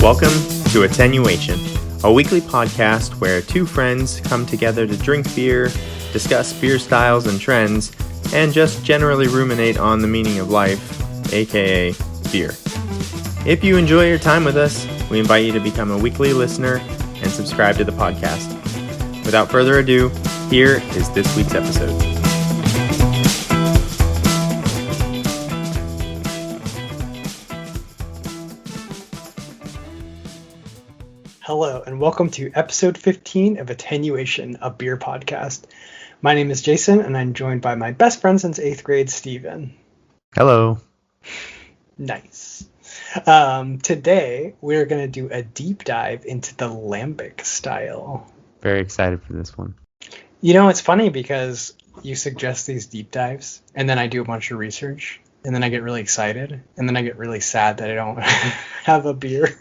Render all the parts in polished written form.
Welcome to Attenuation, a weekly podcast where two friends come together to drink beer, discuss beer styles and trends, and just generally ruminate on the meaning of life, aka beer. If you enjoy your time with us, we invite you to become a weekly listener and subscribe to the podcast. Without further ado, here is this week's episode. Hello, and welcome to episode 15 of Attenuation, a beer podcast. My name is Jason, and I'm joined by my best friend since 8th grade, Steven. Hello. Nice. Today, we're going to do a deep dive into the Lambic style. Very excited for this one. You know, it's funny because you suggest these deep dives, and then I do a bunch of research, and then I get really excited, and then I get really sad that I don't have a beer.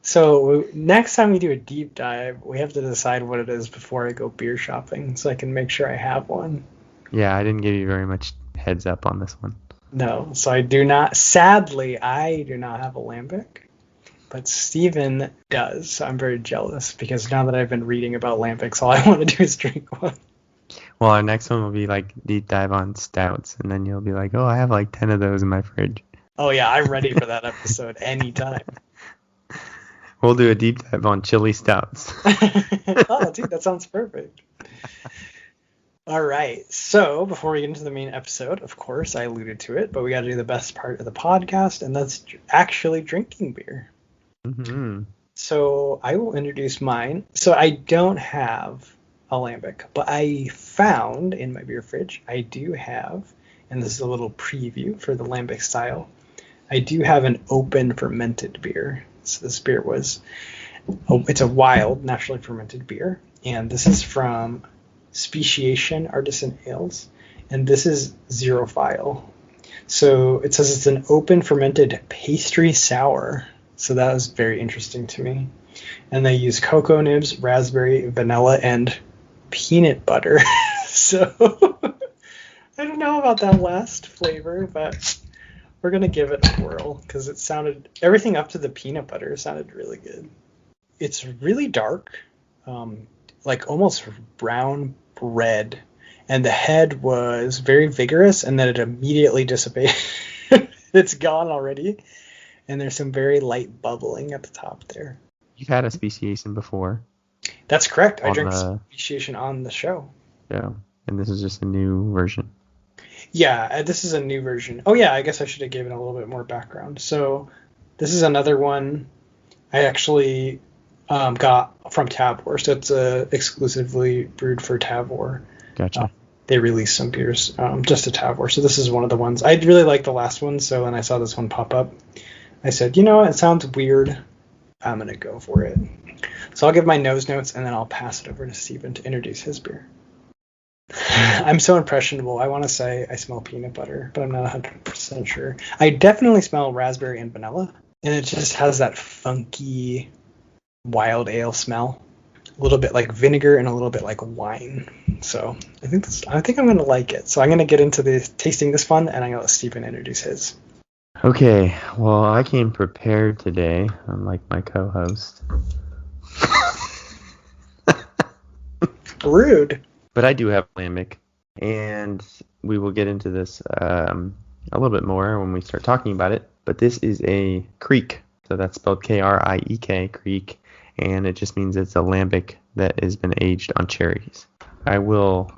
So next time we do a deep dive, we have to decide what it is before I go beer shopping so I can make sure I have one. Yeah, I didn't give you very much heads up on this one. No, so I do not, sadly, I do not have a Lambic, but Steven does. So I'm very jealous because now that I've been reading about Lambics, all I want to do is drink one. Well, our next one will be like deep dive on stouts, and then you'll be like, oh, I have like 10 of those in my fridge. Oh yeah, I'm ready for that episode anytime. We'll do a deep dive on chili stouts. Oh, dude, that sounds perfect. All right, so before we get into the main episode, of course, I alluded to it, but we got to do the best part of the podcast, and that's actually drinking beer. Mm-hmm. So I will introduce mine. So I don't have a Lambic, but I found in my beer fridge, I do have, and this is a little preview for the Lambic style, I do have an open fermented beer. So this beer it's a wild, naturally fermented beer. And this is from Speciation Artisan Ales. And this is Xerophile. So it says it's an open fermented pastry sour. So that was very interesting to me. And they use cocoa nibs, raspberry, vanilla, and peanut butter. So I don't know about that last flavor, but we're going to give it a whirl because everything up to the peanut butter sounded really good. It's really dark, like almost brown red, and the head was very vigorous, and then it immediately dissipated. It's gone already, and there's some very light bubbling at the top there. You've had a speciation before. That's correct. I drank speciation on the show. Yeah, and this is just a new version. Yeah, this is a new version. Oh, yeah, I guess I should have given a little bit more background. So this is another one I actually got from Tavour. So it's exclusively brewed for Tavour. Gotcha. They released some beers just to Tavour. So this is one of the ones. I really like the last one. So when I saw this one pop up, I said, you know what? It sounds weird. I'm going to go for it. So I'll give my nose notes, and then I'll pass it over to Steven to introduce his beer. I'm so impressionable. I want to say I smell peanut butter, but I'm not 100% sure. I definitely smell raspberry and vanilla, and it just has that funky wild ale smell. A little bit like vinegar and a little bit like wine. So I think I'm going to like it. So I'm going to get into the tasting this one, and I'm going to let Steven introduce his. Okay, well, I came prepared today, unlike my co-host. Rude. But I do have Lambic, and we will get into this a little bit more when we start talking about it. But this is a Kriek, so that's spelled Kriek, Kriek, and it just means it's a Lambic that has been aged on cherries. I will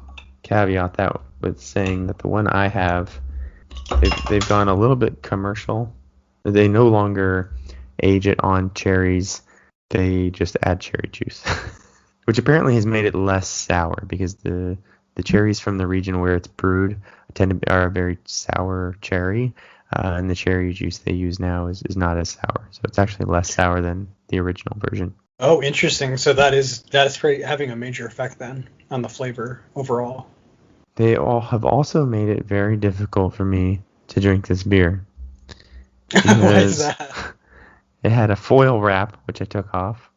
caveat that with saying that the one I have, they've gone a little bit commercial. They no longer age it on cherries, they just add cherry juice. Which apparently has made it less sour because the cherries from the region where it's brewed are a very sour cherry, and the cherry juice they use now is not as sour. So it's actually less sour than the original version. Oh, interesting. So that's having a major effect then on the flavor overall. They all have also made it very difficult for me to drink this beer. Why is that? It had a foil wrap, which I took off.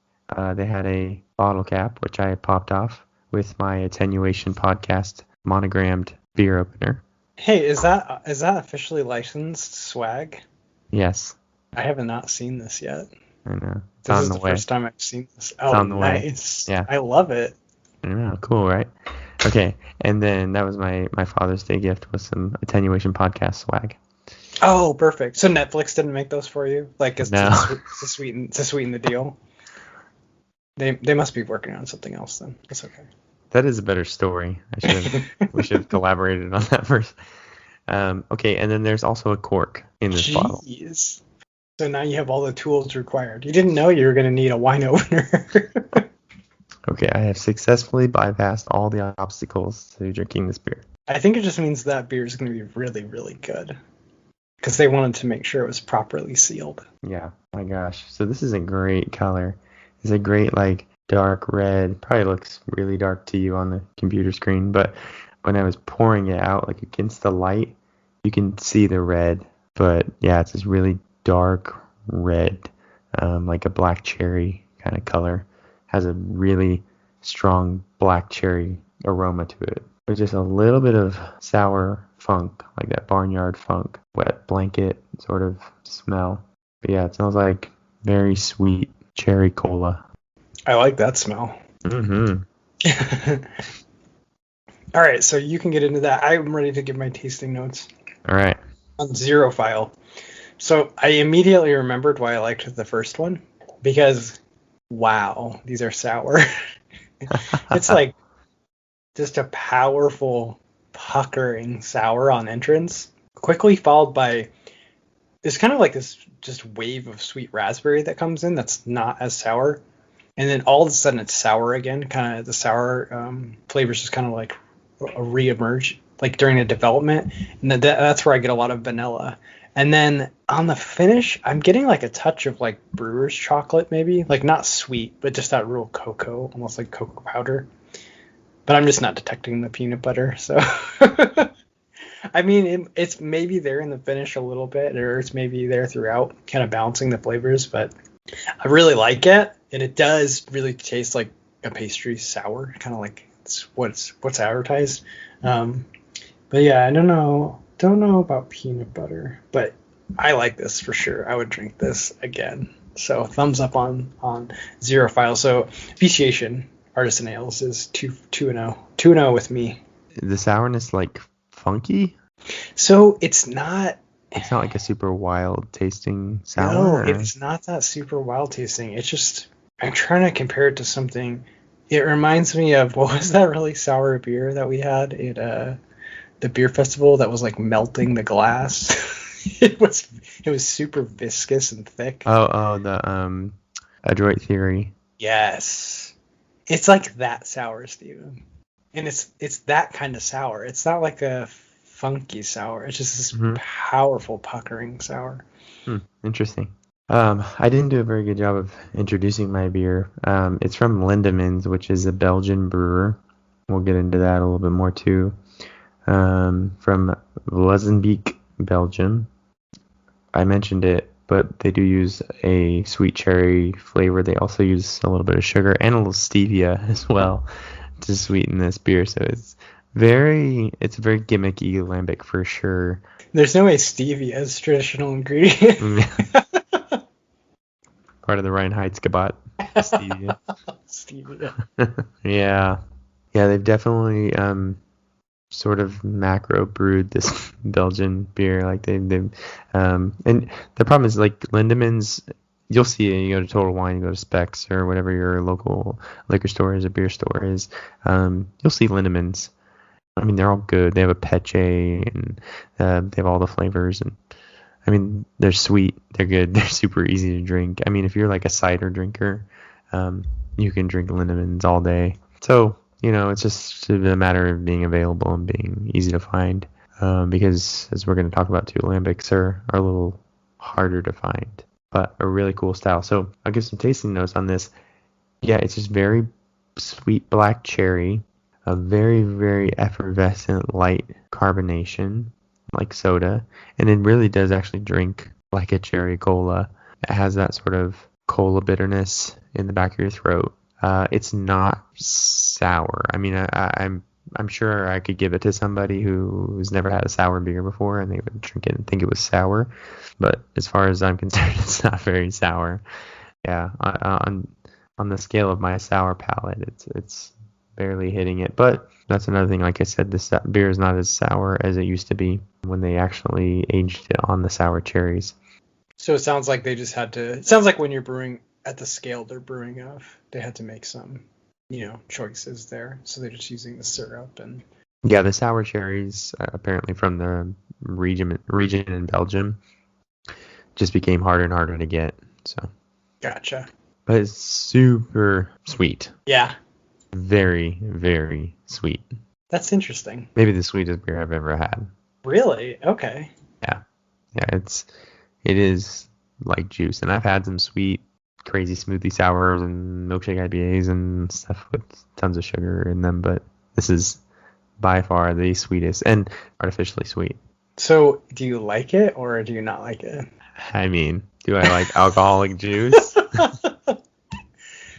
They had a bottle cap, which I popped off with my Attenuation podcast monogrammed beer opener. Hey, is that officially licensed swag? Yes. I have not seen this yet. I know. It's This on is the the way. first time I've seen this. It's Oh, on the way. nice. Yeah. I love it. I know. Cool, right? Okay. And then that was my Father's Day gift with some Attenuation podcast swag. Oh, perfect. So Netflix didn't make those for you, like No. to sweeten the deal. They must be working on something else then. That's okay. That is a better story. We should have collaborated on that first. Okay, and then there's also a cork in this bottle. Jeez. So now you have all the tools required. You didn't know you were going to need a wine opener. Okay, I have successfully bypassed all the obstacles to drinking this beer. I think it just means that beer is going to be really, really good. Because they wanted to make sure it was properly sealed. Yeah, my gosh. So this is a great color. It's a great, like, dark red. Probably looks really dark to you on the computer screen, but when I was pouring it out, like, against the light, you can see the red. But, yeah, it's this really dark red, like a black cherry kind of color. Has a really strong black cherry aroma to it. There's just a little bit of sour funk, like that barnyard funk, wet blanket sort of smell. But yeah, it smells like very sweet cherry cola. I like that smell. Mm-hmm. All right, so you can get into that. I'm ready to give my tasting notes. All right. On Xerophile. So I immediately remembered why I liked the first one. Because, wow, these are sour. It's like just a powerful puckering sour on entrance, quickly followed by there's kind of like this just wave of sweet raspberry that comes in that's not as sour, and then all of a sudden it's sour again. Kind of the sour flavors just kind of like reemerge like during the development, and that's where I get a lot of vanilla. And then on the finish, I'm getting like a touch of like brewer's chocolate, maybe like not sweet, but just that real cocoa, almost like cocoa powder. But I'm just not detecting the peanut butter, so I mean it's maybe there in the finish a little bit, or it's maybe there throughout, kind of balancing the flavors. But I really like it, and it does really taste like a pastry sour, kind of like it's what's advertised. But yeah, I don't know about peanut butter, but I like this for sure. I would drink this again. So thumbs up on Xerophile. So Speciation Artisan Ales is 2-0. 2-0 with me. The sourness, like, funky? So it's not like a super wild tasting sour? No, or? it's not that super wild tasting. It's just, I'm trying to compare it to something. It reminds me of, what was that really sour beer that we had at the beer festival that was like melting the glass? It was super viscous and thick. Oh, the Adroit Theory. Yes. It's like that sour, Steven. And it's that kind of sour. It's not like a funky sour. It's just this powerful puckering sour. Interesting. I didn't do a very good job of introducing my beer. It's from Lindemans, which is a Belgian brewer. We'll get into that a little bit more too. From Vlezenbeek, Belgium. I mentioned it, but they do use a sweet cherry flavor. They also use a little bit of sugar and a little stevia as well to sweeten this beer. So it's a very gimmicky lambic for sure. There's no way stevia is a traditional ingredient. Part of the Reinheitsgebot. Stevia. Stevia. Yeah, they've definitely sort of macro brewed this Belgian beer. Like they've and the problem is, like, Lindemans, you'll see it. You go to Total Wine, you go to Specs or whatever your local liquor store is, a beer store is. You'll see Lindemans. I mean, they're all good. They have a peche and they have all the flavors, and I mean, they're sweet. They're good. They're super easy to drink. I mean, if you're like a cider drinker, you can drink Lindemans all day. So, it's just a matter of being available and being easy to find. Because, as we're going to talk about too, lambics are a little harder to find, but a really cool style. So I'll give some tasting notes on this. Yeah, it's just very sweet black cherry, a very, very effervescent light carbonation, like soda, and it really does actually drink like a cherry cola. It has that sort of cola bitterness in the back of your throat. It's not sour. I mean, I'm sure I could give it to somebody who's never had a sour beer before and they would drink it and think it was sour. But as far as I'm concerned, it's not very sour. Yeah, on the scale of my sour palate, it's barely hitting it. But that's another thing. Like I said, this beer is not as sour as it used to be when they actually aged it on the sour cherries. So it sounds like they just had to. It sounds like when you're brewing at the scale they're brewing of, they had to make some, choices there. So they're just using the syrup and. Yeah, the sour cherries, apparently from the region in Belgium, just became harder and harder to get. So. Gotcha. But it's super sweet. Yeah. Very, very sweet. That's interesting. Maybe the sweetest beer I've ever had. Really? Okay. Yeah. Yeah, it is like juice. And I've had some sweet, crazy smoothie sours and milkshake IPAs and stuff with tons of sugar in them, but this is by far the sweetest and artificially sweet. So, do you like it or do you not like it? I mean, do I like alcoholic juice?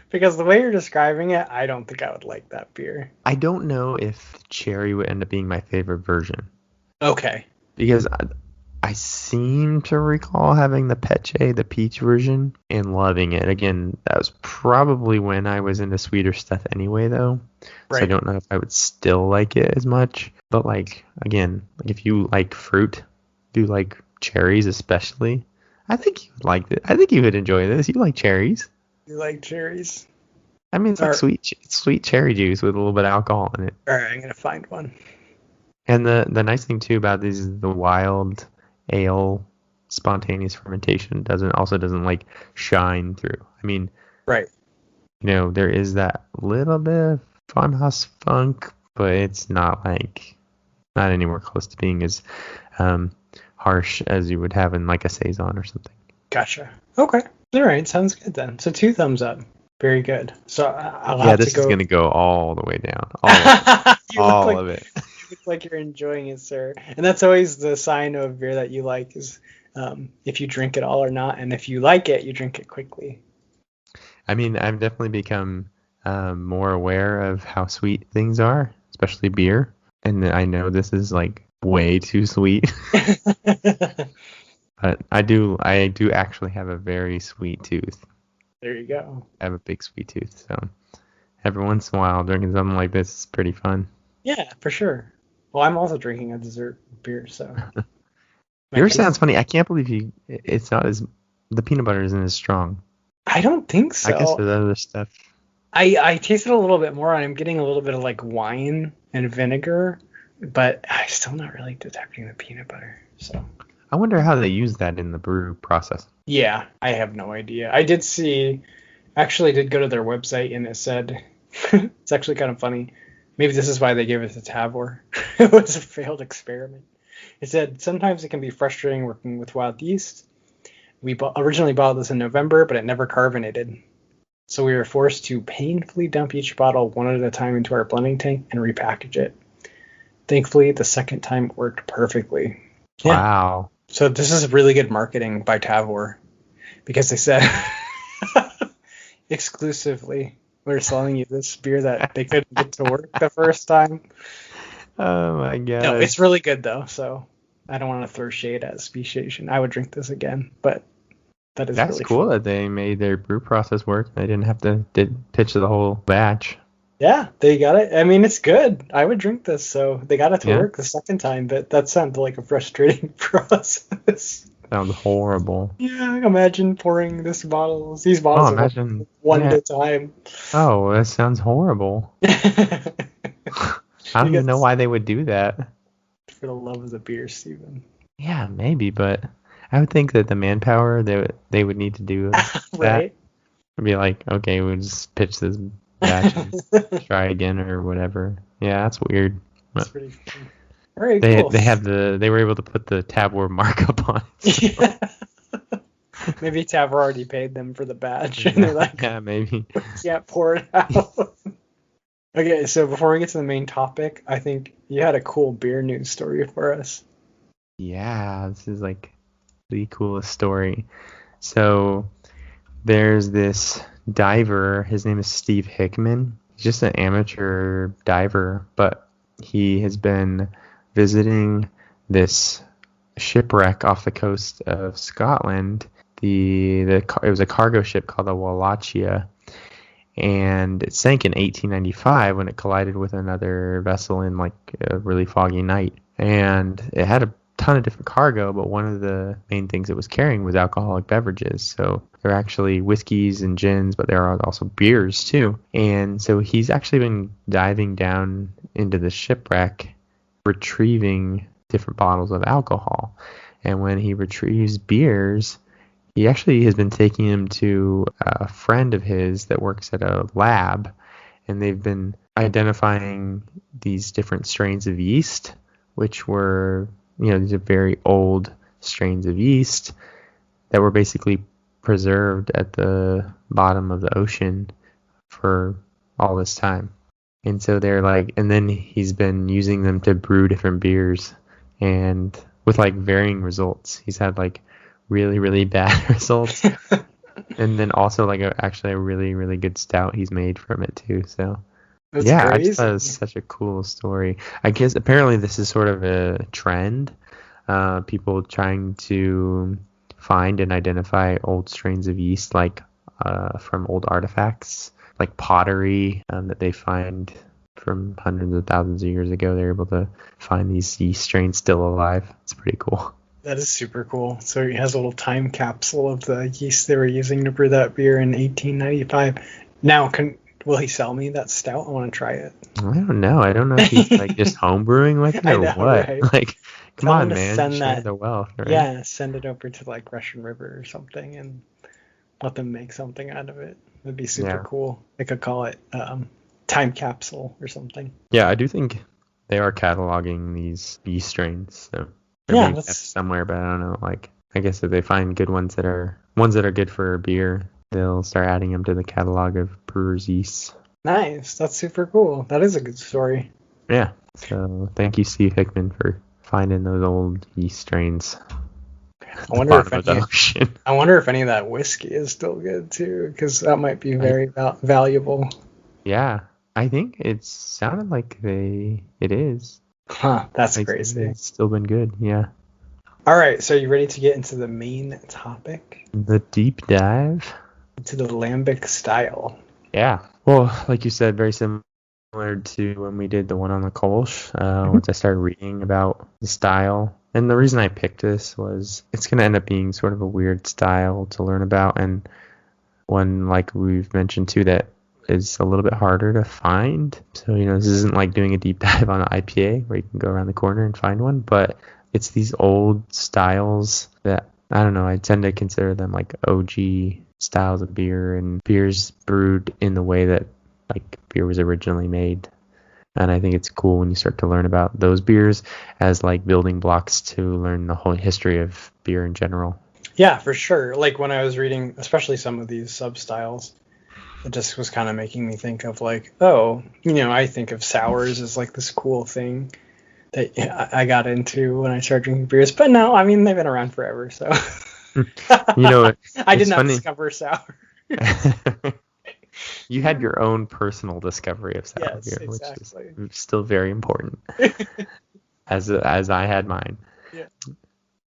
Because the way you're describing it, I don't think I would like that beer. I don't know if the cherry would end up being my favorite version. Okay. Because I seem to recall having the Peche, the peach version, and loving it. Again, that was probably when I was into sweeter stuff anyway, though. Right. So I don't know if I would still like it as much. But, again, if you like fruit, if you like cherries especially, I think you would like it. I think you would enjoy this. You like cherries. You like cherries? I mean, it's like sweet cherry juice with a little bit of alcohol in it. All right, I'm going to find one. And the nice thing, too, about these is the wild ale spontaneous fermentation doesn't shine through. I mean, right. There is that little bit of farmhouse funk, but it's not anywhere close to being as harsh as you would have in like a saison or something. Gotcha. Okay. All right. Sounds good then. So 2 thumbs up. Very good. So I'll have to go. This is going to go all the way down. All of it. You look like you're enjoying it, sir. And that's always the sign of a beer that you like is if you drink it all or not. And if you like it, you drink it quickly. I mean, I've definitely become more aware of how sweet things are, especially beer. And I know this is way too sweet. But I do actually have a very sweet tooth. There you go. I have a big sweet tooth, so every once in a while drinking something like this is pretty fun. Yeah, for sure. Well, I'm also drinking a dessert beer, so. Yours sounds funny. I can't believe it's not the peanut butter isn't as strong. I don't think so. I guess with other stuff. I tasted a little bit more, and I'm getting a little bit of wine and vinegar, but I'm still not really detecting the peanut butter, so. I wonder how they use that in the brew process. Yeah, I have no idea. I did go to their website, and it said, it's actually kind of funny. Maybe this is why they gave it to Tavor. It was a failed experiment. It said, sometimes it can be frustrating working with wild yeast. We originally bought this in November, but it never carbonated. So we were forced to painfully dump each bottle one at a time into our blending tank and repackage it. Thankfully, the second time it worked perfectly. Yeah. Wow. So this is really good marketing by Tavor, because they said exclusively we're selling you this beer that they couldn't get to work the first time. Oh my god. No, it's really good though, so I don't want to throw shade at Speciation. I would drink this again, but that's really cool fun. That they made their brew process work. They didn't have to pitch the whole batch. Yeah, they got it. I mean, it's good. I would drink this, so they got it to work the second time, but that sounded like a frustrating process. Sounds horrible. Yeah, imagine pouring these bottles one at a time. Oh, that sounds horrible. I don't even know why they would do that. For the love of the beer, Steven. Yeah, maybe, but I would think that the manpower they would need to do right? Would be like, okay, we'll just pitch this batch and try again or whatever. Yeah, that's weird. That's pretty funny. Very cool. They were able to put the Tavor markup on it. So. Yeah. Maybe Tavor already paid them for the batch, and they're like, yeah, maybe. Yeah, pour it out. Okay, so before we get to the main topic, I think you had a cool beer news story for us. Yeah, this is the coolest story. So there's this diver. His name is Steve Hickman. He's just an amateur diver, but he has been visiting this shipwreck off the coast of Scotland it was a cargo ship called the Wallachia, and it sank in 1895 when it collided with another vessel in like a really foggy night. And it had a ton of different cargo, but one of the main things it was carrying was alcoholic beverages. So there are actually whiskeys and gins, but there are also beers too. And so he's actually been diving down into the shipwreck, retrieving different bottles of alcohol. And when he retrieves beers, he actually has been taking him to a friend of his that works at a lab, and they've been identifying these different strains of yeast, which were, these are very old strains of yeast that were basically preserved at the bottom of the ocean for all this time. And so they're like, and then he's been using them to brew different beers, and with like varying results. He's had like really, really bad results. And then also like actually a really, really good stout he's made from it too. So That's yeah, I crazy. just thought it was such a cool story. I guess apparently this is sort of a trend. People trying to find and identify old strains of yeast, like from old artifacts, like pottery that they find from hundreds of thousands of years ago. They're able to find these yeast strains still alive. It's pretty cool. That is super cool. So he has a little time capsule of the yeast they were using to brew that beer in 1895. Now, will he sell me that stout? I want to try it. I don't know. I don't know if he's like just home brewing with it or what. Right? Like, come on, man. Share the wealth, right? Yeah, send it over to like Russian River or something and let them make something out of it. That'd be super cool. I could call it time capsule or something. Yeah, I do think they are cataloging these yeast strains. So that's somewhere, but I don't know. Like, I guess if they find good ones that are good for beer, they'll start adding them to the catalog of brewers' yeast. Nice. That's super cool. That is a good story. Yeah. So thank you, Steve Hickman, for finding those old yeast strains. I wonder if any of that whiskey is still good too, because that might be very valuable. Yeah, I think it sounded like it is. Huh, that's crazy. It's still been good, yeah. All right, so are you ready to get into the main topic? The deep dive? To the Lambic style. Yeah. Well, like you said, very similar to when we did the one on the Kolsch. Once I started reading about the style. And the reason I picked this was it's going to end up being sort of a weird style to learn about, and one, like we've mentioned too, that is a little bit harder to find. So, this isn't like doing a deep dive on an IPA where you can go around the corner and find one, but it's these old styles that, I don't know, I tend to consider them like OG styles of beer, and beers brewed in the way that like beer was originally made. And I think it's cool when you start to learn about those beers as like building blocks to learn the whole history of beer in general. Yeah, for sure. Like when I was reading, especially some of these sub-styles, it just was kind of making me think of like, I think of sours as like this cool thing that I got into when I started drinking beers. But no, I mean, they've been around forever, so. I did not discover sour. You had your own personal discovery of sour beer, exactly. Which is still very important, as I had mine. Yeah.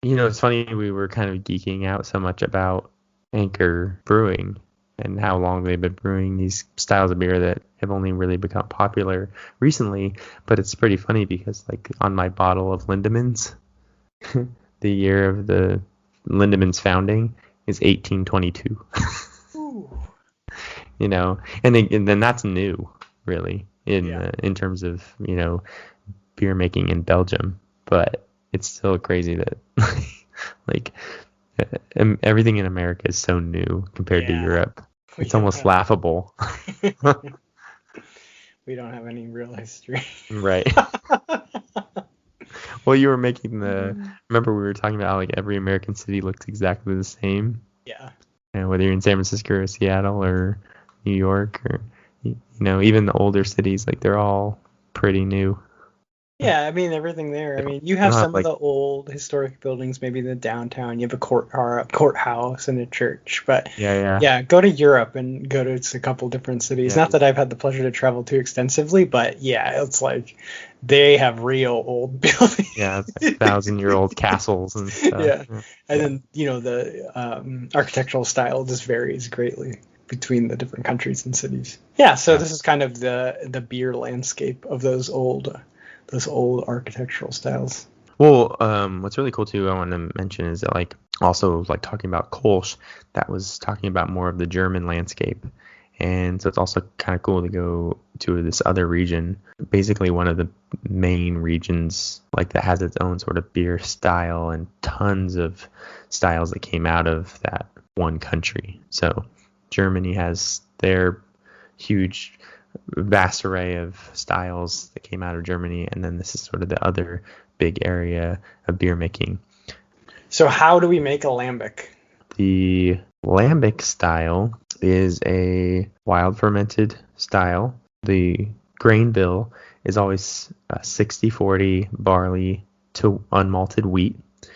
It's funny, we were kind of geeking out so much about Anchor Brewing and how long they've been brewing these styles of beer that have only really become popular recently. But it's pretty funny because, like, on my bottle of Lindemans, the year of the Lindemans founding is 1822. Ooh. And then that's new, really, in terms of, beer making in Belgium. But it's still crazy that, like, everything in America is so new compared to Europe. It's almost laughable. We don't have any real history. Right. Well, you were making remember we were talking about how, like, every American city looks exactly the same? Yeah. Whether you're in San Francisco or Seattle or New York or, even the older cities, like, they're all pretty new. Yeah, I mean everything there. I mean, you They have don't have some of like the old historic buildings, maybe in the downtown. You have a courthouse and a church, but yeah yeah, go to Europe and go to a couple different cities. yeah Not that I've had the pleasure to travel too extensively, but yeah, it's like they have real old buildings. yeah 1,000-year-old castles and stuff. Yeah, and Yeah. then the architectural style just varies greatly between the different countries and cities. Yeah, so Yeah. this is kind of the beer landscape of those old architectural styles. Well, what's really cool too, I want to mention is that like also like talking about Kolsch, that was talking about more of the German landscape. And so it's also kind of cool to go to this other region, basically one of the main regions like that has its own sort of beer style and tons of styles that came out of that one country. So Germany has their huge vast array of styles that came out of Germany, and then this is sort of the other big area of beer making. So how do we make a lambic? The Lambic style is a wild fermented style. The grain bill is always 60-40 barley to unmalted wheat.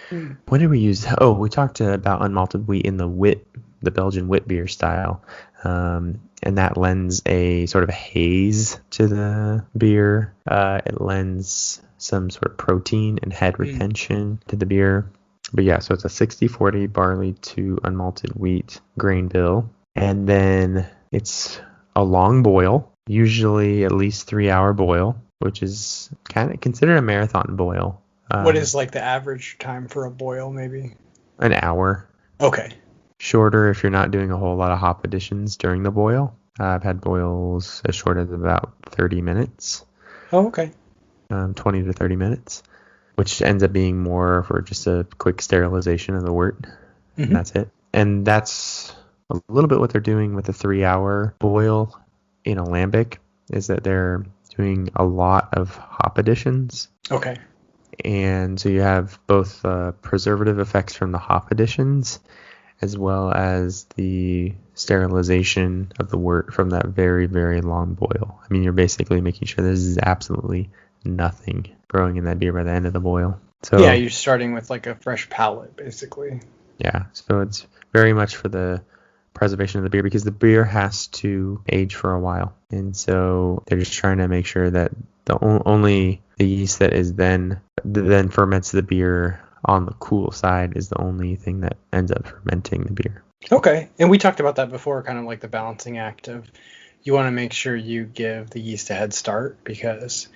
When did we use? Oh, we talked about unmalted wheat in the Belgian wit beer style. And that lends a sort of haze to the beer. It lends some sort of protein and head retention to the beer. But yeah, so it's a 60-40 barley to unmalted wheat grain bill. And then it's a long boil, usually at least 3-hour boil, which is kind of considered a marathon boil. What is like the average time for a boil, maybe? An hour. Okay. Shorter if you're not doing a whole lot of hop additions during the boil. I've had boils as short as about 30 minutes. Oh, okay. 20 to 30 minutes, which ends up being more for just a quick sterilization of the wort. Mm-hmm. And that's it. And that's a little bit what they're doing with the 3-hour boil in a lambic, is that they're doing a lot of hop additions. Okay. And so you have both preservative effects from the hop additions as well as the sterilization of the wort from that very, very long boil. I mean, you're basically making sure there's absolutely nothing growing in that beer by the end of the boil. So yeah, you're starting with like a fresh palate, basically. Yeah, so it's very much for the preservation of the beer because the beer has to age for a while. And so they're just trying to make sure that only the yeast that is then ferments the beer on the cool side is the only thing that ends up fermenting the beer. Okay. And we talked about that before, kind of like the balancing act of you want to make sure you give the yeast a head start because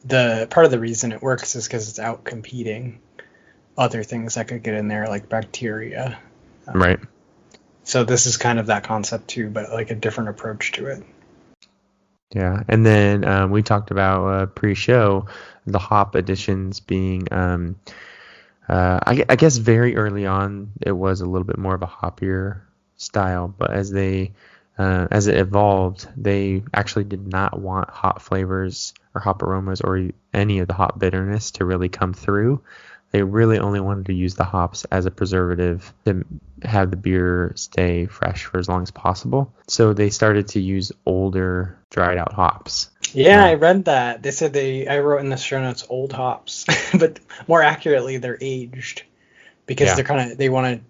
the part of the reason it works is because it's out competing other things that could get in there like bacteria. Right. So this is kind of that concept too, but like a different approach to it. Yeah. And then we talked about pre-show the hop additions being I guess very early on it was a little bit more of a hoppier style, but as it evolved, they actually did not want hop flavors or hop aromas or any of the hop bitterness to really come through. They really only wanted to use the hops as a preservative to have the beer stay fresh for as long as possible. So they started to use older dried out hops. Yeah, I read that. They said I wrote in the show notes old hops, but more accurately, they're aged because they want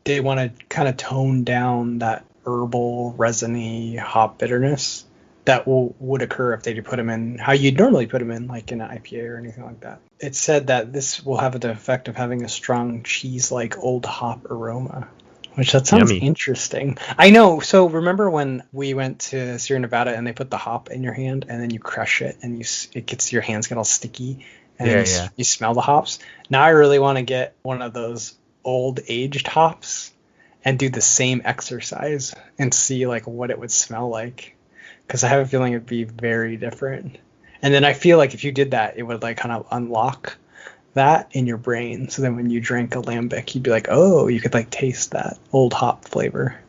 to kind of tone down that herbal, resiny hop bitterness that would occur if they put them in how you'd normally put them in, like in an IPA or anything like that. It said that this will have the effect of having a strong cheese-like old hop aroma, which that sounds Yummy. Interesting. I know. So remember when we went to Sierra Nevada and they put the hop in your hand and then you crush it and your hands get all sticky and then you smell the hops. Now I really want to get one of those old aged hops and do the same exercise and see like what it would smell like. Because I have a feeling it'd be very different. And then I feel like if you did that, it would like kind of unlock that in your brain. So then when you drink a lambic, you'd be like, oh, you could like taste that old hop flavor.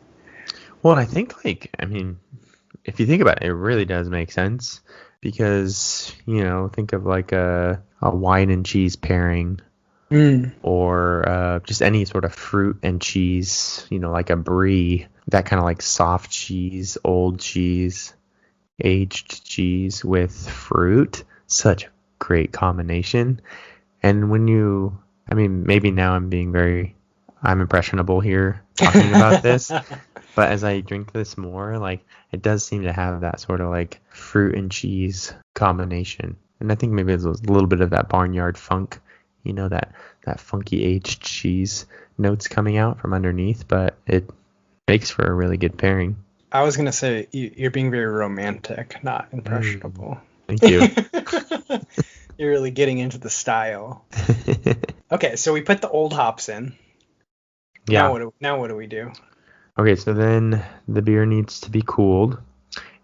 Well, I think if you think about it, it really does make sense because, think of like a wine and cheese pairing or just any sort of fruit and cheese, like a brie, that kind of like soft cheese, old cheese, aged cheese with fruit. Such great combination. And maybe now I'm impressionable here talking about this, but as I drink this more, like, it does seem to have that sort of like fruit and cheese combination. And I think maybe there's a little bit of that barnyard funk, that funky aged cheese notes coming out from underneath, but it makes for a really good pairing. I was going to say, you're being very romantic, not impressionable. Thank you. You're really getting into the style. Okay, so we put the old hops in. Yeah. Now what do we do? Okay, so then the beer needs to be cooled.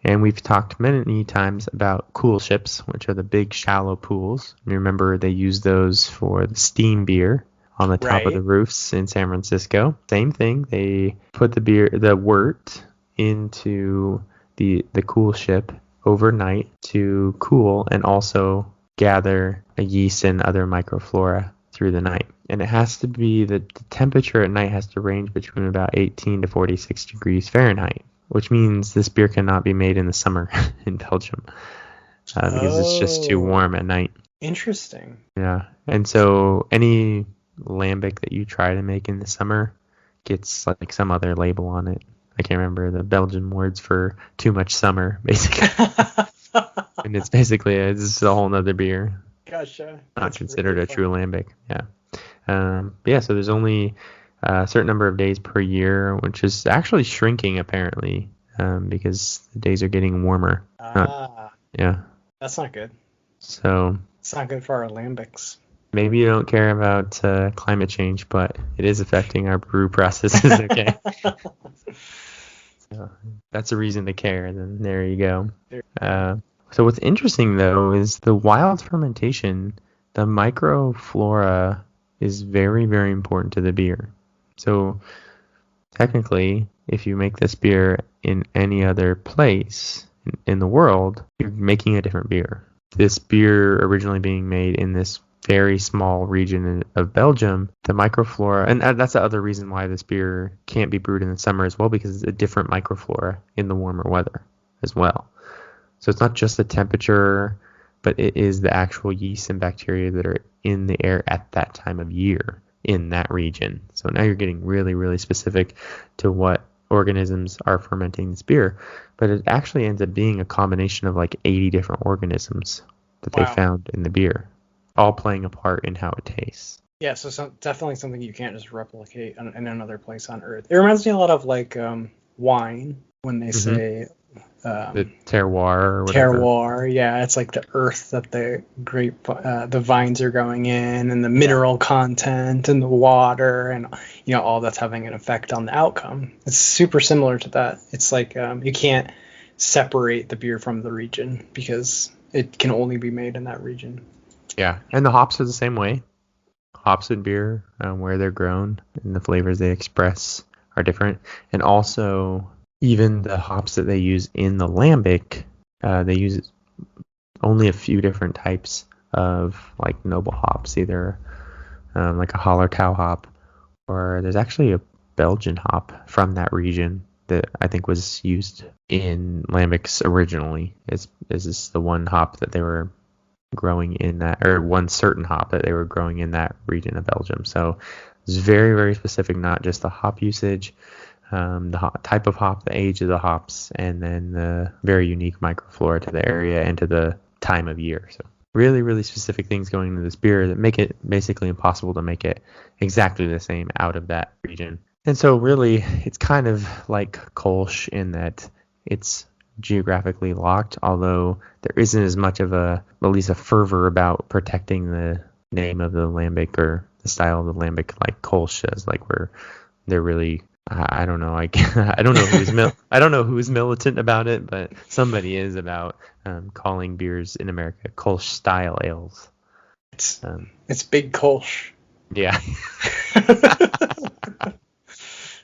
And we've talked many times about cool ships, which are the big shallow pools. You remember they use those for the steam beer on the top of the roofs in San Francisco. Same thing. They put the wort into the cool ship overnight to cool and also gather a yeast and other microflora through the night. And it has to be the temperature at night has to range between about 18 to 46 degrees Fahrenheit, which means this beer cannot be made in the summer in Belgium because it's just too warm at night. Interesting. Yeah. And so any lambic that you try to make in the summer gets like some other label on it. I can't remember the Belgian words for too much summer, basically. And it's basically it's a whole nother beer. Gotcha. Not considered a true lambic. Yeah. So there's only a certain number of days per year, which is actually shrinking apparently, because the days are getting warmer. Yeah. That's not good. So it's not good for our lambics. Maybe you don't care about climate change, but it is affecting our brew processes. Okay. So that's a reason to care. Then there you go. So what's interesting though is the wild fermentation. The microflora is very, very important to the beer. So technically, if you make this beer in any other place in the world, you're making a different beer. This beer originally being made in this very small region of Belgium, the microflora, and that's the other reason why this beer can't be brewed in the summer as well, because it's a different microflora in the warmer weather as well. So it's not just the temperature, but it is the actual yeast and bacteria that are in the air at that time of year in that region. So now you're getting really, really specific to what organisms are fermenting this beer. But it actually ends up being a combination of like 80 different organisms that they found in the beer, all playing a part in how it tastes. Yeah, so definitely something you can't just replicate in another place on Earth. It reminds me a lot of like wine when they say the terroir or whatever. Terroir, yeah, it's like the earth that the the vines are going in, and the mineral content, and the water, and all that's having an effect on the outcome. It's super similar to that. It's like you can't separate the beer from the region because it can only be made in that region. Yeah, and the hops are the same way. Hops in beer, where they're grown and the flavors they express are different, and also even the hops that they use in the lambic, they use only a few different types of like noble hops, either like a Hallertau hop, or there's actually a Belgian hop from that region that I think was used in lambics originally. Is this the one hop that they were growing in that, or one certain hop that they were growing in that region of Belgium? So it's very, very specific, not just the hop usage, the type of hop, the age of the hops, and then the very unique microflora to the area and to the time of year. So really, really specific things going into this beer that make it basically impossible to make it exactly the same out of that region. And so really, it's kind of like Kolsch in that it's geographically locked, although there isn't as much of at least a fervor about protecting the name of the lambic or the style of the lambic like Kolsch does, like where they're really, I don't know. I don't know I don't know who's militant about it, but somebody is about calling beers in America Kolsch style ales. It's big Kolsch. Yeah.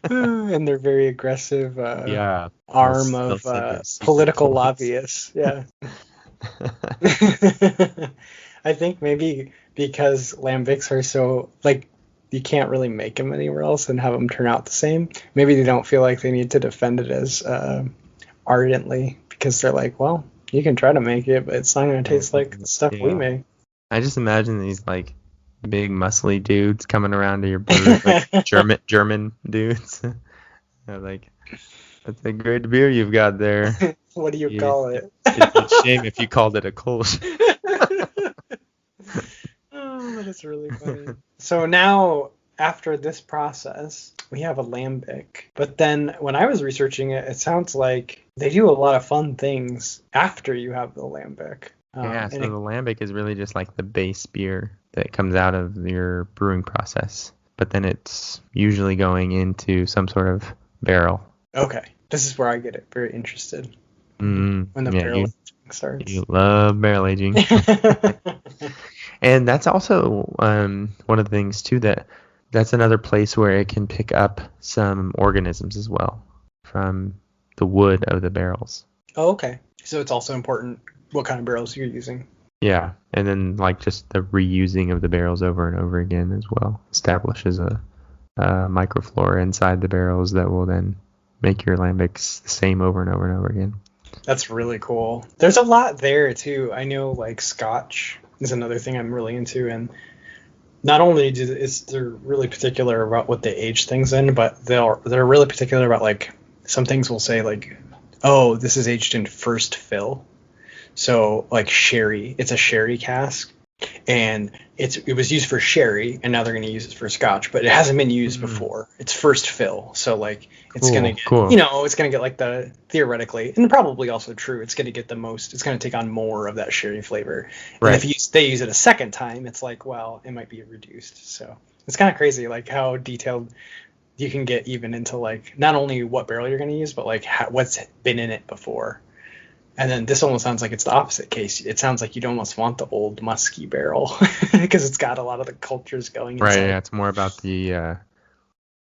And they're very aggressive. Arm of political lobbyists. Yeah. I think maybe because lambics are so like, you can't really make them anywhere else and have them turn out the same. Maybe they don't feel like they need to defend it as ardently, because they're like, well, you can try to make it, but it's not going to taste like the stuff we make. I just imagine these like big muscly dudes coming around to your booth, like German dudes. They're like, that's a great beer you've got there. What do you It, call it? it'd be a shame if you called it a Kolsch. Oh, that is really funny. So now, after this process, we have a lambic. But then when I was researching it, it sounds like they do a lot of fun things after you have the lambic. Yeah, so the lambic is really just like the base beer that comes out of your brewing process. But then it's usually going into some sort of barrel. Okay, this is where I get it very interested. When the barrel aging starts. You love barrel aging. And that's also one of the things too, that's another place where it can pick up some organisms as well from the wood of the barrels. Oh, okay. So it's also important what kind of barrels you're using. Yeah, and then like just the reusing of the barrels over and over again as well establishes a microflora inside the barrels that will then make your lambics the same over and over and over again. That's really cool. There's a lot there too. I know like Scotch is another thing I'm really into, and not only they're really particular about what they age things in, but they're really particular about like some things will say like, oh, this is aged in first fill. So like sherry, it's a sherry cask, and it was used for sherry, and now they're going to use it for Scotch, but it hasn't been used before. It's first fill, so like it's going to get, it's going to get like the theoretically, and probably also true, it's going to get the most. It's going to take on more of that sherry flavor. Right. And if they use it a second time, it's like, well, it might be reduced. So it's kind of crazy, like how detailed you can get even into like not only what barrel you're going to use, but like what's been in it before. And then this almost sounds like it's the opposite case. It sounds like you'd almost want the old musky barrel because it's got a lot of the cultures going inside. Right, yeah, it's more about the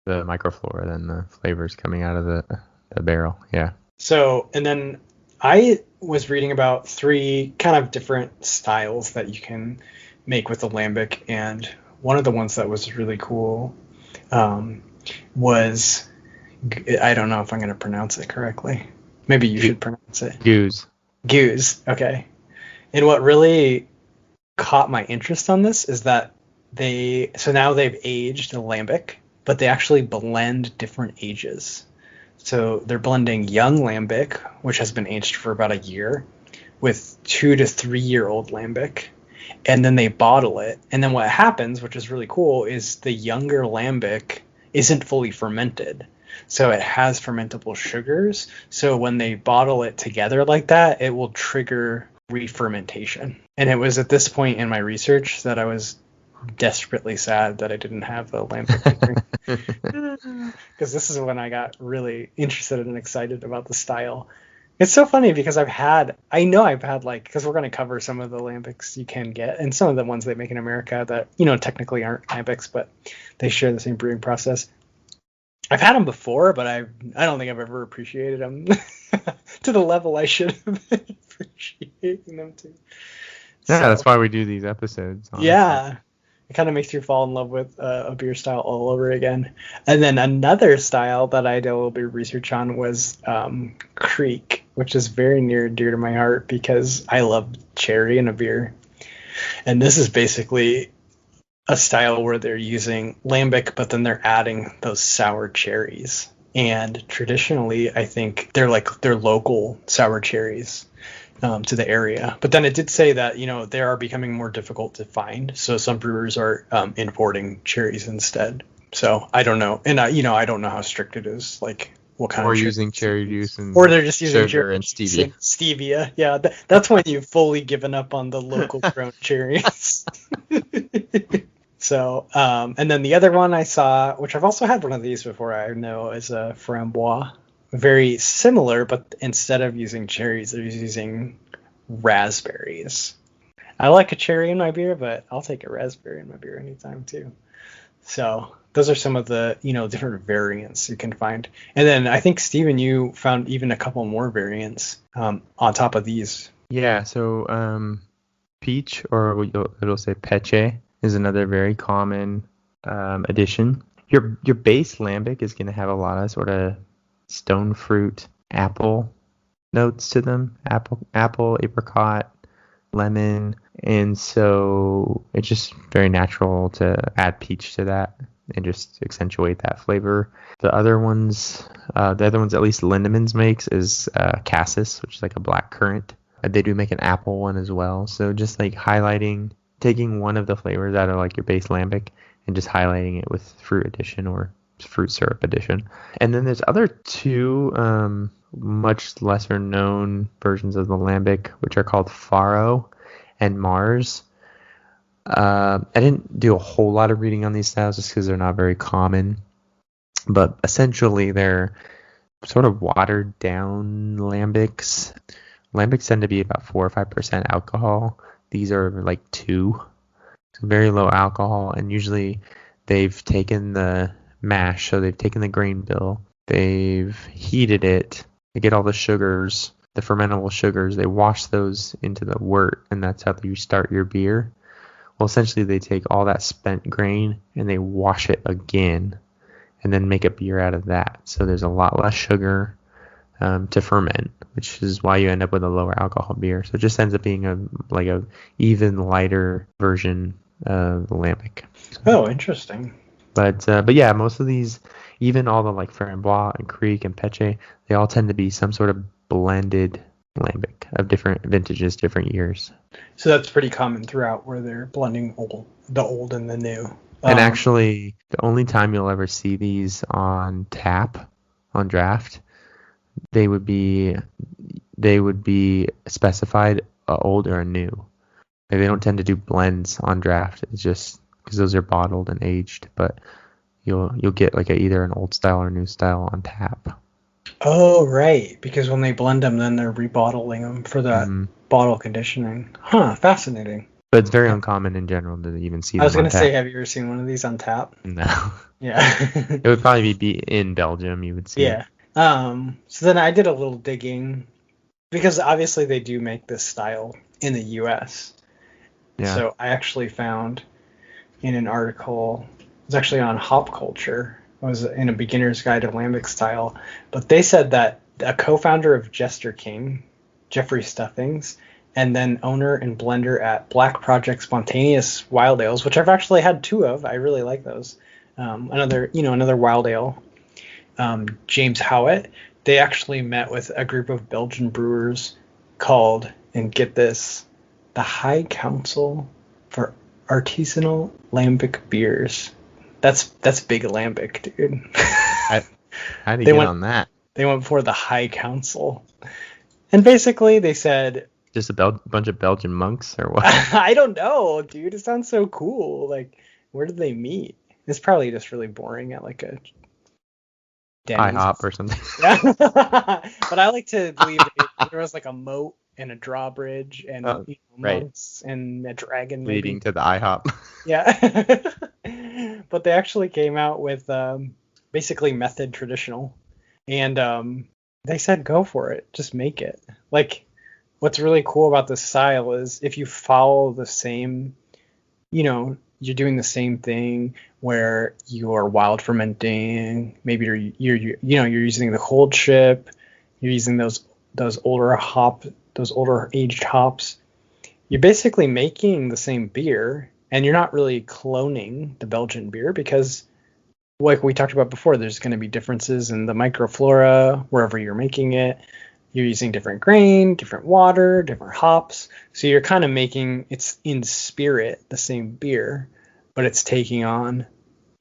microflora than the flavors coming out of the barrel, yeah. So, and then I was reading about 3 kind of different styles that you can make with the lambic, and one of the ones that was really cool was, I don't know if I'm going to pronounce it correctly. Maybe you should pronounce it. Goose. Okay. And what really caught my interest on this is that now they've aged the lambic, but they actually blend different ages. So they're blending young lambic, which has been aged for about a year, with 2 to 3 year old lambic, and then they bottle it. And then what happens, which is really cool, is the younger lambic isn't fully fermented. So it has fermentable sugars. So when they bottle it together like that, it will trigger re-fermentation. And it was at this point in my research that I was desperately sad that I didn't have a lambic because this is when I got really interested and excited about the style. It's so funny because I've had like, because we're going to cover some of the lambics you can get and some of the ones they make in America that, technically aren't lambics, but they share the same brewing process. I've had them before, but I don't think I've ever appreciated them to the level I should have been appreciating them to. Yeah, so, that's why we do these episodes. Honestly. Yeah, it kind of makes you fall in love with a beer style all over again. And then another style that I did a little bit of research on was Kriek, which is very near and dear to my heart because I love cherry in a beer. And this is basically a style where they're using lambic, but then they're adding those sour cherries. And traditionally, I think they're local sour cherries to the area. But then it did say that, they are becoming more difficult to find. So some brewers are importing cherries instead. So I don't know. And, I don't know how strict it is. Like what kind of using cherry juice or they're just using sugar and stevia. Stevia. Yeah, that's when you've fully given up on the local grown cherries. So, and then the other one I saw, which I've also had one of these before, I know, is a framboise. Very similar, but instead of using cherries, they're using raspberries. I like a cherry in my beer, but I'll take a raspberry in my beer anytime too. So those are some of the, different variants you can find. And then I think, Steven, you found even a couple more variants on top of these. Yeah, so peach, or it'll say peche, is another very common addition. Your base lambic is going to have a lot of sort of stone fruit, apple notes to them. Apple, apricot, lemon, And so it's just very natural to add peach to that and just accentuate that flavor. The other ones at least Lindemans makes is cassis, which is like a black currant. They do make an apple one as well. So just like taking one of the flavors out of like your base lambic and just highlighting it with fruit addition or fruit syrup addition. And then there's other two much lesser known versions of the lambic, which are called Faro and Mars. I didn't do a whole lot of reading on these styles just because they're not very common. But essentially, they're sort of watered down lambics. Lambics tend to be about 4 or 5% alcohol. These are like 2, so very low alcohol. And usually, they've taken the mash, so they've taken the grain bill, they've heated it, they get all the sugars, the fermentable sugars, they wash those into the wort, and that's how you start your beer. Well, essentially, they take all that spent grain and they wash it again and then make a beer out of that. So there's a lot less sugar to ferment, which is why you end up with a lower alcohol beer. So it just ends up being a even lighter version of the lambic. Oh, interesting. But yeah, most of these, even all the like Framboise and Kriek and Peche, they all tend to be some sort of blended lambic of different vintages, different years. So that's pretty common throughout, where they're blending the old and the new. And actually, the only time you'll ever see these on tap, on draft, they would be specified old or a new. They don't tend to do blends on draft. It's just because those are bottled and aged. But you'll get like either an old style or new style on tap. Oh, right. Because when they blend them, then they're rebottling them for that bottle conditioning. Huh, fascinating. But it's very uncommon in general to even see them on tap. I was going to say, have you ever seen one of these on tap? No. Yeah. It would probably be in Belgium you would see it. So then I did a little digging, because obviously they do make this style in the U.S. Yeah. So I actually found in an article, it was actually on Hop Culture, it was in a beginner's guide to lambic style, but they said that a co-founder of Jester King, Jeffrey Stuffings, and then owner and blender at Black Project Spontaneous Wild Ales, which I've actually had 2 of. I really like those. Another wild ale, James Howitt. They actually met with a group of Belgian brewers called, and get this, the High Council for Artisanal Lambic Beers. That's big lambic, dude. How do you get on that? They went before the High Council, and basically they said, just a bunch of Belgian monks or what? I don't know, dude. It sounds so cool. Like, where did they meet? It's probably just really boring at like a IHOP or something. Yeah. But I like to believe there was like a moat and a drawbridge and monks and a dragon leading to the IHOP. Yeah. But they actually came out with basically method traditional, and they said go for it, just make it. Like, what's really cool about this style is if you follow the same, you're doing the same thing where you're wild fermenting. Maybe you're using the cold ship. You're using those older aged hops. You're basically making the same beer, and you're not really cloning the Belgian beer, because, like we talked about before, there's going to be differences in the microflora wherever you're making it. You're using different grain, different water, different hops. So you're kind of making, it's in spirit the same beer, but it's taking on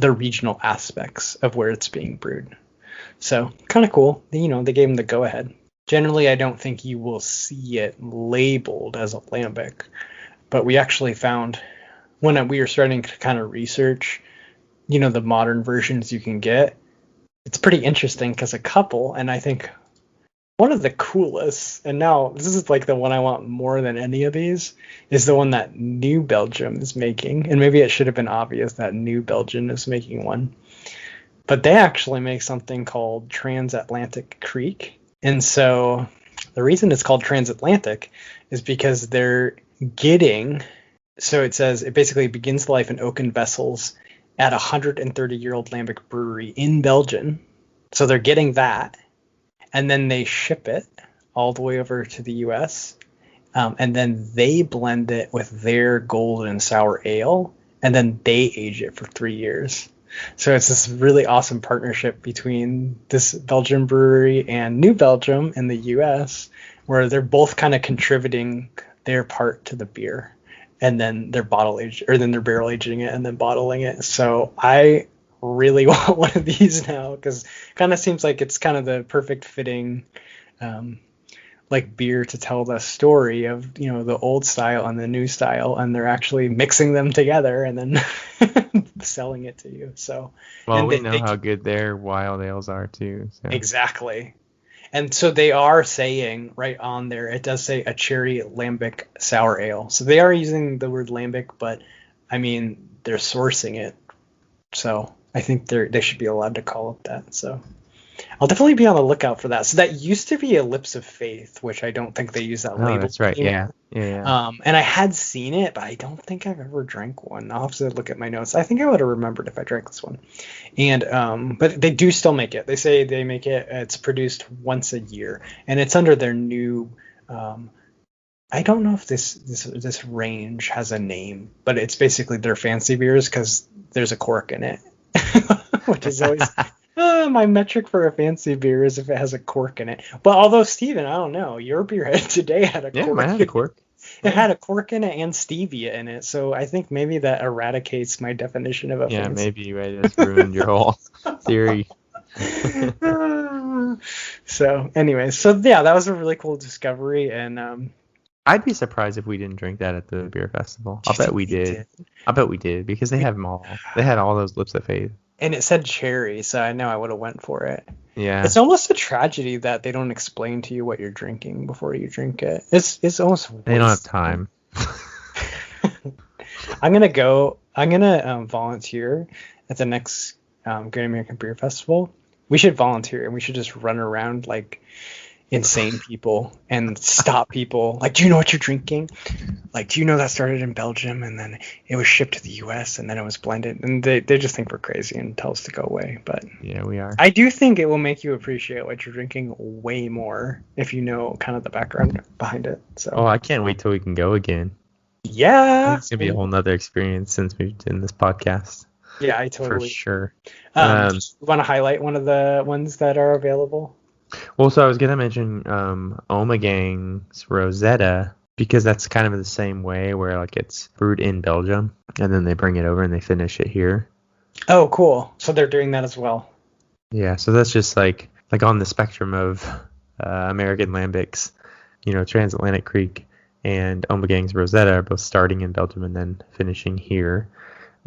the regional aspects of where it's being brewed. So kind of cool. They gave them the go ahead. Generally, I don't think you will see it labeled as a lambic, but we actually found when we were starting to kind of research, the modern versions you can get, it's pretty interesting, because a couple, and I think one of the coolest, and now this is like the one I want more than any of these, is the one that New Belgium is making. And maybe it should have been obvious that New Belgium is making one. But they actually make something called Transatlantic Kriek. And so the reason it's called Transatlantic is because they're getting, so it says it basically begins life in oaken vessels at a 130-year-old lambic brewery in Belgium. So they're getting that. And then they ship it all the way over to the U.S. and then they blend it with their golden sour ale, and then they age it for 3 years. So it's this really awesome partnership between this Belgian brewery and New Belgium in the U.S., where they're both kind of contributing their part to the beer, and then they're barrel aging it and then bottling it. So I really want one of these now, because it kind of seems like it's kind of the perfect fitting like beer to tell the story of, you know, the old style and the new style, and they're actually mixing them together and then selling it to you. So well, we know how good their wild ales are too. So. Exactly. And so they are saying right on there, it does say a cherry lambic sour ale. So they are using the word lambic, but I mean, they're sourcing it. So I think they should be allowed to call it that. So I'll definitely be on the lookout for that. So that used to be a Lips of Faith, which I don't think they use that label. That's right. Yeah. And I had seen it, but I don't think I've ever drank one. I'll have to look at my notes. I think I would have remembered if I drank this one. And but they do still make it. They say they make it. It's produced once a year, and it's under their new. I don't know if this range has a name, but it's basically their fancy beers because there's a cork in it, which is always. My metric for a fancy beer is if it has a cork in it. But although, Steven, I don't know, your beer today had a cork. Yeah, mine had a cork. It had a cork in it and stevia in it. So I think maybe that eradicates my definition of a fancy. Yeah, maybe you just ruined your whole theory. So anyway, that was a really cool discovery. And I'd be surprised if we didn't drink that at the beer festival. I'll bet we did. I bet we did, because they have them all. They had all those Lips of Faith. And it said cherry, so I know I would have went for it. Yeah. It's almost a tragedy that they don't explain to you what you're drinking before you drink it. It's almost they don't have time. I'm gonna volunteer at the next Great American Beer Festival. We should volunteer, and we should just run around like insane people and stop people. Like, do you know what you're drinking? Like, do you know that started in Belgium and then it was shipped to the US and then it was blended? And they just think we're crazy and tell us to go away. But yeah, we are. I do think it will make you appreciate what you're drinking way more if you know kind of the background behind it. So I can't wait till we can go again. Yeah, it's gonna be a whole nother experience since we've done this podcast. Yeah, I totally for sure. Want to highlight one of the ones that are available? Well, so I was gonna mention Omegang's Rosetta, because that's kind of the same way, where like it's brewed in Belgium and then they bring it over and they finish it here. Oh, cool. So they're doing that as well. Yeah, so that's just like on the spectrum of American Lambics, Transatlantic Kriek and Omegang's Rosetta are both starting in Belgium and then finishing here.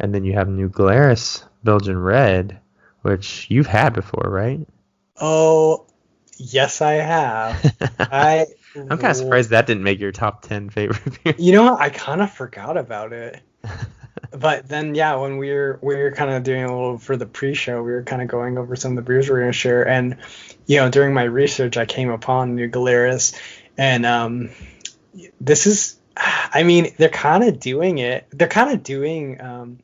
And then you have New Glarus Belgian Red, which you've had before, right? Oh, yes, I have. I'm kind of surprised that didn't make your top 10 favorite beer. You know what? I kind of forgot about it. But then, yeah, when we were kind of doing a little for the pre-show, we were kind of going over some of the beers we were going to share. And, during my research, I came upon New Glarus. And this is, they're kind of doing it. They're kind of doing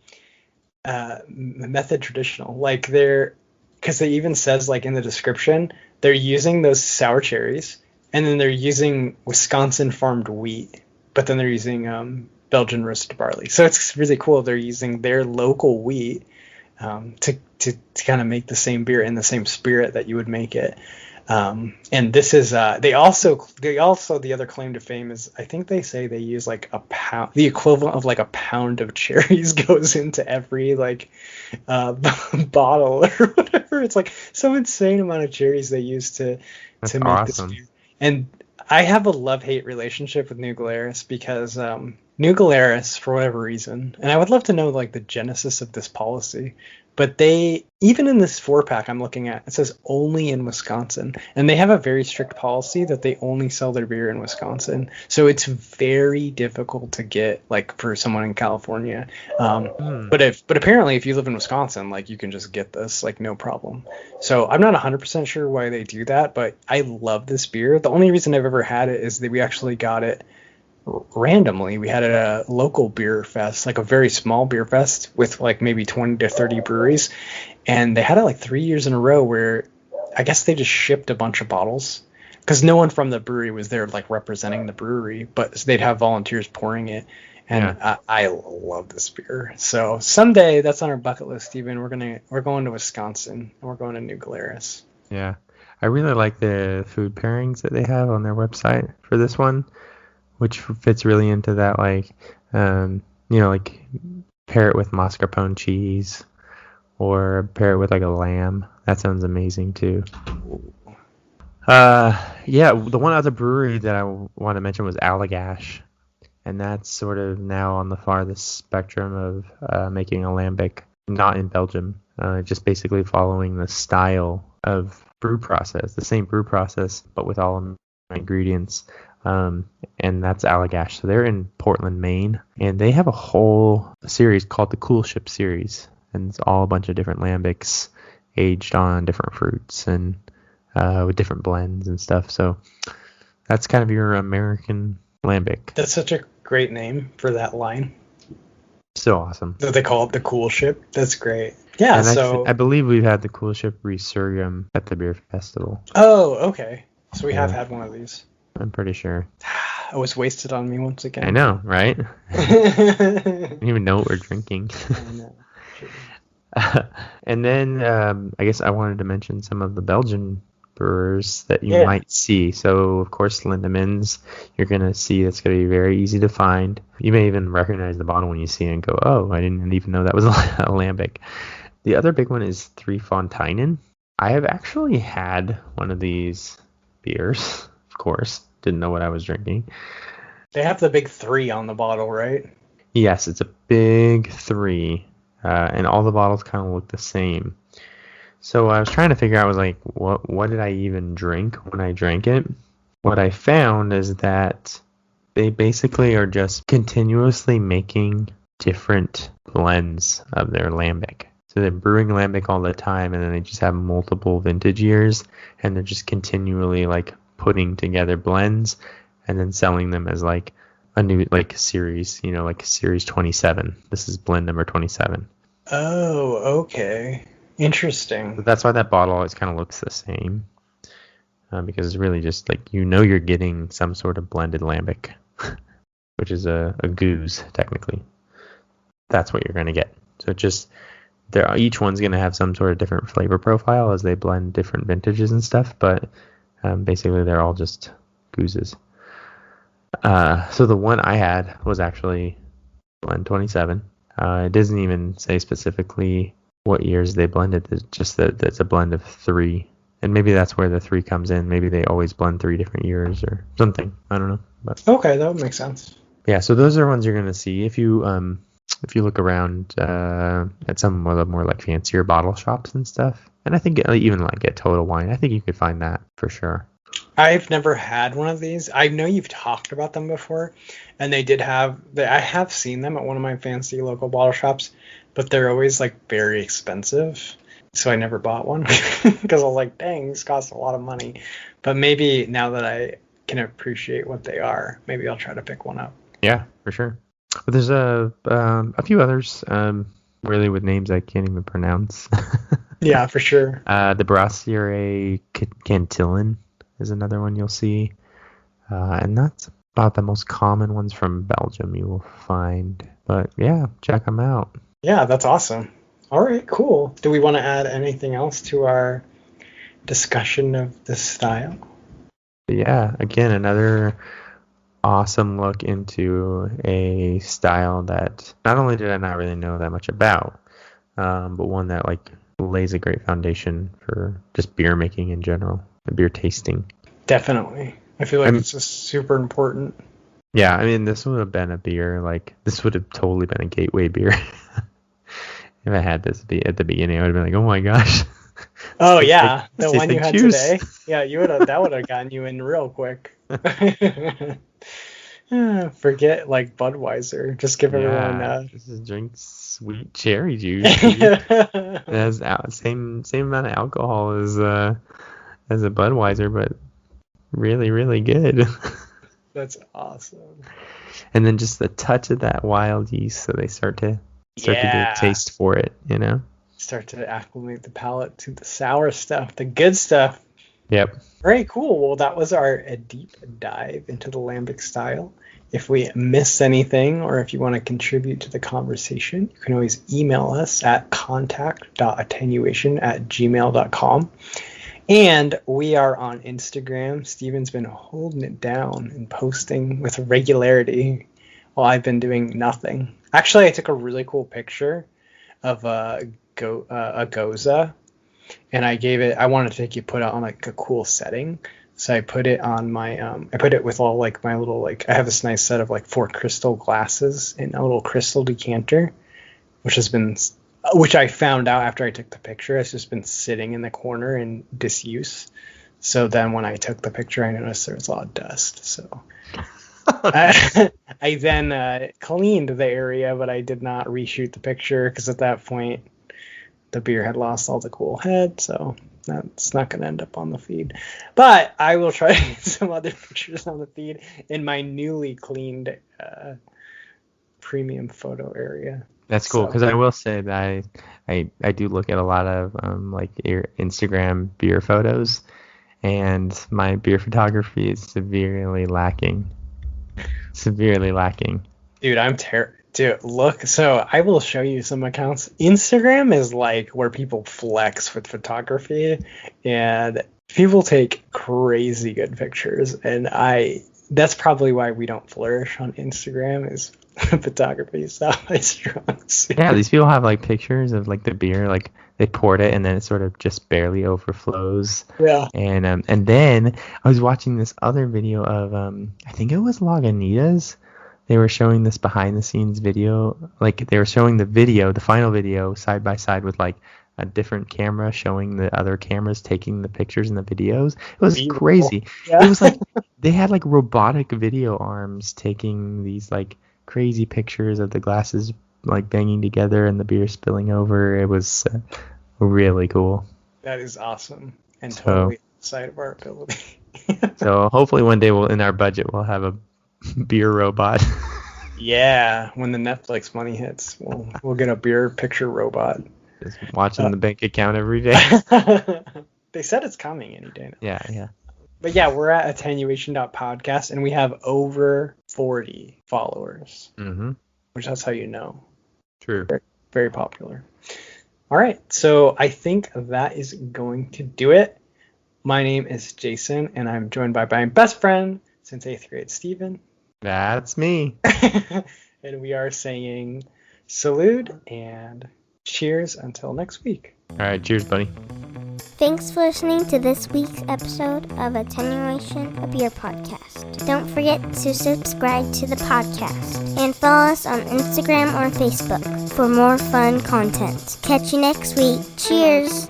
method traditional. Like because they even says, like, in the description, they're using those sour cherries, and then they're using Wisconsin farmed wheat, but then they're using Belgian roasted barley. So it's really cool. They're using their local wheat to kind of make the same beer in the same spirit that you would make it. And this is they also the other claim to fame is, I think they say they use like a pound, the equivalent of like a pound of cherries goes into every like bottle or whatever. It's like some insane amount of cherries they use to make awesome. this beer. And I have a love-hate relationship with New Glarus because New Glarus, for whatever reason, and I would love to know like the genesis of this policy, but they, even in this 4-pack I'm looking at, it says only in Wisconsin, and they have a very strict policy that they only sell their beer in Wisconsin. So it's very difficult to get, like, for someone in California. But apparently if you live in Wisconsin, like, you can just get this, like, no problem. So I'm not 100% sure why they do that, but I love this beer. The only reason I've ever had it is that we actually got it randomly. We had it at a local beer fest, like a very small beer fest with like maybe 20 to 30 breweries, and they had it like 3 years in a row where I guess they just shipped a bunch of bottles. because no one from the brewery was there like representing the brewery, but they'd have volunteers pouring it. And I love this beer. So someday that's on our bucket list, Steven. We're going to Wisconsin and we're going to New Glarus. Yeah. I really like the food pairings that they have on their website for this one, which fits really into that, like, like pair it with mascarpone cheese or pair it with like a lamb. That sounds amazing too. The one other brewery that I want to mention was Allagash. And that's sort of now on the farthest spectrum of making a lambic, not in Belgium, just basically following the style of brew process, the same brew process, but with all the ingredients. And that's Allagash. So they're in Portland, Maine, and they have a whole series called the Cool Ship series. And it's all a bunch of different lambics aged on different fruits and with different blends and stuff. So that's kind of your American lambic. That's such a great name for that line. So awesome. So they call it the Cool Ship. That's great. Yeah, and so I believe we've had the Cool Ship Resurgam at the beer festival. Oh, okay. So we have had one of these. I'm pretty sure. It was wasted on me once again. I know, right? I didn't even know what we're drinking. I know. And then I guess I wanted to mention some of the Belgian brewers that you might see. So, of course, Lindemans, you're going to see that's going to be very easy to find. You may even recognize the bottle when you see it and go, oh, I didn't even know that was a lambic. The other big one is Three Fonteinen. I have actually had one of these beers, of course. Didn't know what I was drinking. They have the big 3 on the bottle, right? Yes, it's a big 3. And all the bottles kind of look the same. So I was trying to figure out, I was like, what did I even drink when I drank it? What I found is that they basically are just continuously making different blends of their lambic. So they're brewing lambic all the time, and then they just have multiple vintage years, and they're just continually like putting together blends and then selling them as like a new like series, like series 27. This is blend number 27. Oh, okay. Interesting. But that's why that bottle always kind of looks the same, because it's really just like you're getting some sort of blended lambic, which is a goose technically. That's what you're going to get. So just each one's going to have some sort of different flavor profile as they blend different vintages and stuff, but basically they're all just gooses. So the one I had was actually blend 27. It doesn't even say specifically what years they blended. It's just that it's a blend of 3, and maybe that's where the 3 comes in. Maybe they always blend 3 different years or something. I don't know. But okay, that would make sense. Yeah, so those are ones you're gonna see if you look around at some of the more like fancier bottle shops and stuff. And I think even like at Total Wine, I think you could find that for sure. I've never had one of these. I know you've talked about them before, and I have seen them at one of my fancy local bottle shops, but they're always like very expensive. So I never bought one because I was like, dang, this costs a lot of money. But maybe now that I can appreciate what they are, maybe I'll try to pick one up. Yeah, for sure. But there's a few others really with names I can't even pronounce. Yeah, for sure. The Brasserie Cantillon is another one you'll see. And that's about the most common ones from Belgium you will find. But yeah, check them out. Yeah, that's awesome. All right, cool. Do we want to add anything else to our discussion of this style? Yeah, again, another awesome look into a style that not only did I not really know that much about, but one that like lays a great foundation for just beer making in general, and beer tasting. Definitely. I feel like it's just super important. Yeah, I mean, this would have been a beer, like, this would have totally been a gateway beer. If I had this at the beginning, I would have been like, oh my gosh. Oh, yeah. The one you like had juice. today. Yeah, that would have gotten you in real quick. Forget, like, Budweiser. Just give everyone... This is drink sweet cherry juice. It has same amount of alcohol as a Budweiser, but really, really good. That's awesome. And then just the touch of that wild yeast, so they start to get a taste for it, Start to acclimate the palate to the sour stuff, the good stuff. Yep. Very cool. Well, that was our deep dive into the Lambic style. If we missed anything or if you want to contribute to the conversation, you can always email us at contact.attenuation@gmail.com. And we are on Instagram. Steven's been holding it down and posting with regularity while I've been doing nothing. Actually, I took a really cool picture of a Goza, and I wanted to put it on like a cool setting. So I put it on my, I put it with all like my little, like, I have this nice set of like 4 crystal glasses in a little crystal decanter, which I found out after I took the picture. It's just been sitting in the corner in disuse. So then when I took the picture, I noticed there was a lot of dust. So I then cleaned the area, but I did not reshoot the picture because at that point the beer had lost all the cool head. So that's not going to end up on the feed. But I will try to get some other pictures on the feed in my newly cleaned premium photo area. That's cool, because I will say that I do look at a lot of like Instagram beer photos, and my beer photography is severely lacking. Dude, look. So I will show you some accounts. Instagram is like where people flex with photography, and people take crazy good pictures. And that's probably why we don't flourish on Instagram, is photography is not my strong suit. Yeah, these people have like pictures of like the beer, like they poured it and then it sort of just barely overflows. Yeah. And then I was watching this other video of I think it was Lagunitas. They were showing this behind the scenes video, like they were showing the final video side by side with like a different camera showing the other cameras taking the pictures and the videos. It was Beautiful. crazy. Yeah. It was like they had like robotic video arms taking these like crazy pictures of the glasses like banging together and the beer spilling over. It was really cool. That is awesome and totally outside of our ability. So hopefully one day in our budget we'll have a beer robot. Yeah, when the Netflix money hits, we'll get a beer picture robot. Just watching the bank account every day. They said it's coming any day now. Yeah. But yeah, we're at attenuation.podcast and we have over 40 followers. Mm-hmm. Which that's how you know. True. Very, very popular. All right, so I think that is going to do it. My name is Jason, and I'm joined by my best friend since 8th grade, Steven. That's me. And we are saying salute and cheers until next week. All right, cheers, buddy. Thanks for listening to this week's episode of Attenuation, a beer podcast. Don't forget to subscribe to the podcast and follow us on Instagram or Facebook for more fun content. Catch you next week. Cheers!